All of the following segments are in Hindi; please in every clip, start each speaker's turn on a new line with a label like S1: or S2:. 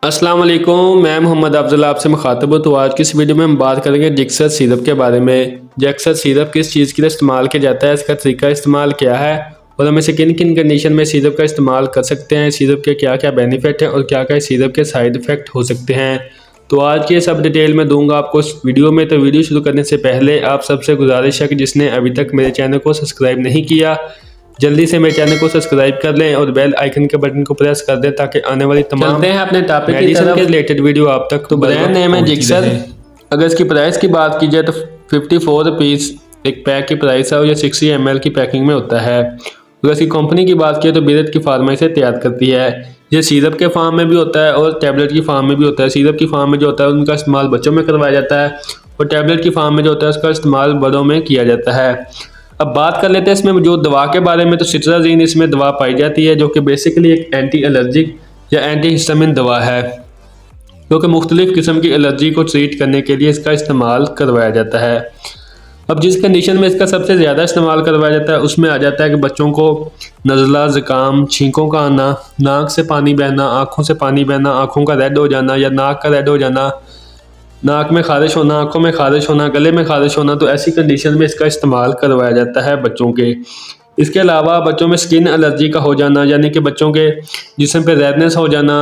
S1: अस्सलाम वालेकुम, मैं मोहम्मद अफजल आपसे मुखातब हूँ। तो आज की इस वीडियो में हम बात करेंगे जिक्सर सिरप के बारे में। जिक्सर सिरप किस चीज़ के लिए इस्तेमाल किया जाता है, इसका तरीका इस्तेमाल क्या है और हम इसे किन किन कंडीशन में सिरप का इस्तेमाल कर सकते हैं, सिरप के क्या क्या बेनिफिट हैं और क्या क्या सिरप के साइड इफ़ेक्ट हो सकते हैं। तो आज की सब डिटेल में दूंगा आपको इस वीडियो में। तो वीडियो शुरू करने से पहले आप सबसे गुजारिश है कि जिसने अभी तक मेरे चैनल को सब्सक्राइब नहीं किया, जल्दी से मेरे चैनल को सब्सक्राइब कर लें और बेल आइकन के बटन को प्रेस कर दें ताकि आने वाली तमाम
S2: चलते हैं अपने टॉपिक की
S1: मेडिसिन
S2: तरफ।
S1: के रिलेटेड वीडियो आप तक
S2: तो ब्रांड नेम है जिक्सर।
S1: अगर इसकी प्राइस की बात की जाए तो 54 रुपीज़ एक पैक की प्राइस है और ये 60 ml की पैकिंग में होता है। अगर इसकी कंपनी की बात की तो बिरत की फार्मा से तैयार करती है। ये सिरप के फार्म में भी होता है और टैबलेट की फार्म में भी होता है। सिरप की फार्म में जो होता है उनका इस्तेमाल बच्चों में करवाया जाता है और टैबलेट की फार्म में जो होता है उसका इस्तेमाल बड़ों में किया जाता है। अब बात कर लेते हैं इसमें जो दवा के बारे में। तो सिट्राजीन इसमें दवा पाई जाती है जो कि बेसिकली एक एंटी एलर्जिक या एंटी हिस्टामिन दवा है, जो कि मुख्तलिफ किस्म की एलर्जी को ट्रीट करने के लिए इसका इस्तेमाल करवाया जाता है। अब जिस कंडीशन में इसका सबसे ज़्यादा इस्तेमाल करवाया जाता है उसमें आ जाता है कि बच्चों को नज़ला, ज़ुकाम, छींकों का आना, नाक से पानी बहना, आँखों से पानी बहना, आँखों का रेड हो जाना या नाक का रेड हो जाना, नाक में खारिश होना, आंखों में खारिश होना, गले में खारिश होना। तो ऐसी कंडीशन में इसका इस्तेमाल करवाया जाता है बच्चों के। इसके अलावा बच्चों में स्किन एलर्जी का हो जाना, यानी कि बच्चों के जिस्म पे रेडनेस हो जाना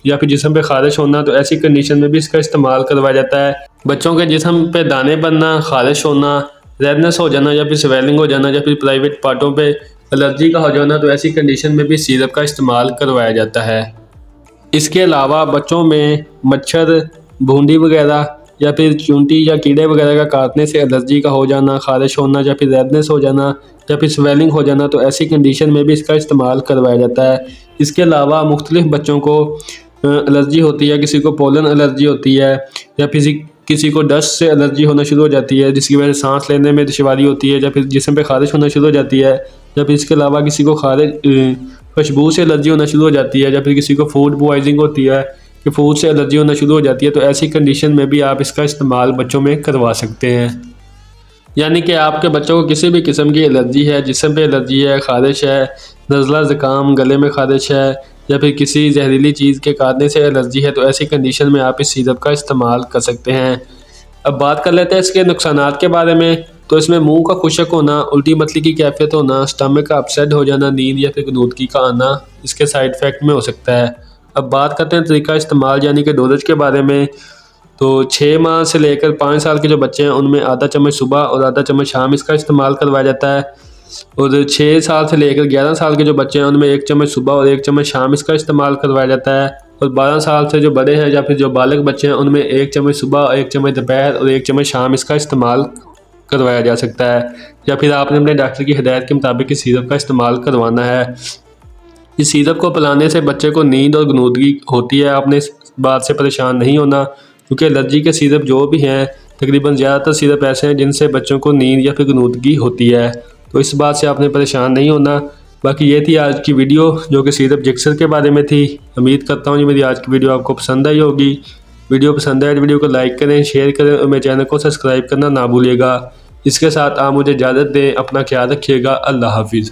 S1: या फिर जिस्म पे खारिश होना, तो ऐसी कंडीशन में भी इसका इस्तेमाल करवाया जाता है। बच्चों के जिस्म पे दाने बनना, खारिश होना, रेडनेस हो जाना या फिर स्वेलिंग हो जाना या फिर प्राइवेट पार्टों पे एलर्जी का हो जाना, तो ऐसी कंडीशन में भी सिरप का इस्तेमाल करवाया जाता है। इसके अलावा बच्चों में मच्छर, भूंडी वगैरह या फिर चूंटी या कीड़े वगैरह का काटने से एलर्जी का हो जाना, खारिश होना या फिर रेडनेस हो जाना या फिर स्वेलिंग हो जाना, तो ऐसी कंडीशन में भी इसका इस्तेमाल करवाया जाता है। इसके अलावा मुख्तलिफ बच्चों को एलर्जी होती है, किसी को पोलन एलर्जी होती है या किसी को डस्ट से एलर्जी होना शुरू हो जाती है जिसकी वजह से सांस लेने में दुश्वारी होती है या फिर जिस्म पे खारिश होना शुरू हो जाती है, या फिर इसके अलावा किसी को खुशबू से एलर्जी होना शुरू हो जाती है या फिर किसी को फूड पॉइजनिंग होती है कि फूड से एलर्जी होना शुरू हो जाती है। तो ऐसी कंडीशन में भी आप इसका इस्तेमाल बच्चों में करवा सकते हैं। यानी कि आपके बच्चों को किसी भी किस्म की एलर्जी है, जिस्म पे एलर्जी है, खारिश है, नज़ला, ज़ुकाम, गले में खारिश है या फिर किसी जहरीली चीज़ के काटने से एलर्जी है, तो ऐसी कंडीशन में आप इस सिरप का इस्तेमाल कर सकते हैं। अब बात कर लेते हैं इसके नुकसानात के बारे में। तो इसमें मुंह का खुशक होना, उल्टी मतली की कैफियत होना, स्टमक का अपसेट हो जाना, नींद या फिर गनूदगी का आना इसके साइड इफ़ेक्ट में हो सकता है। अब बात करते हैं तरीका इस्तेमाल यानी कि डोजेज के बारे में। तो 6 माह से लेकर 5 साल के जो बच्चे हैं उनमें आधा चम्मच सुबह और आधा चम्मच शाम इसका इस्तेमाल करवाया जाता है, और 6 साल से लेकर 11 साल के जो बच्चे हैं उनमें 1 चम्मच सुबह और 1 चम्मच शाम इसका इस्तेमाल करवाया जाता है, और 12 साल से जो बड़े हैं या फिर जो बालिग बच्चे हैं उनमें 1 चम्मच सुबह, 1 चम्मच दोपहर और 1 चम्मच शाम इसका इस्तेमाल करवाया जा सकता है। या फिर आपने अपने डॉक्टर की हिदायत के मुताबिक इस सिरप का इस्तेमाल करवाना है। इस सिरप को पिलाने से बच्चे को नींद और गनूदगी होती है। आपने इस बात से परेशान नहीं होना क्योंकि एलर्जी के सिरप जो भी हैं तकरीबन ज़्यादातर सिरप ऐसे हैं जिनसे बच्चों को नींद या फिर गनूदगी होती है, तो इस बात से आपने परेशान नहीं होना। बाकी ये थी आज की वीडियो जो कि सिरप जिक्सर के बारे में थी। उम्मीद करता हूँ कि मेरी आज की वीडियो आपको पसंद आई होगी। वीडियो पसंद आए तो वीडियो को लाइक करें, शेयर करें और मेरे चैनल को सब्सक्राइब करना ना भूलिएगा। इसके साथ आप मुझे इजाज़त दें। अपना ख्याल रखिएगा। अल्लाह हाफिज़।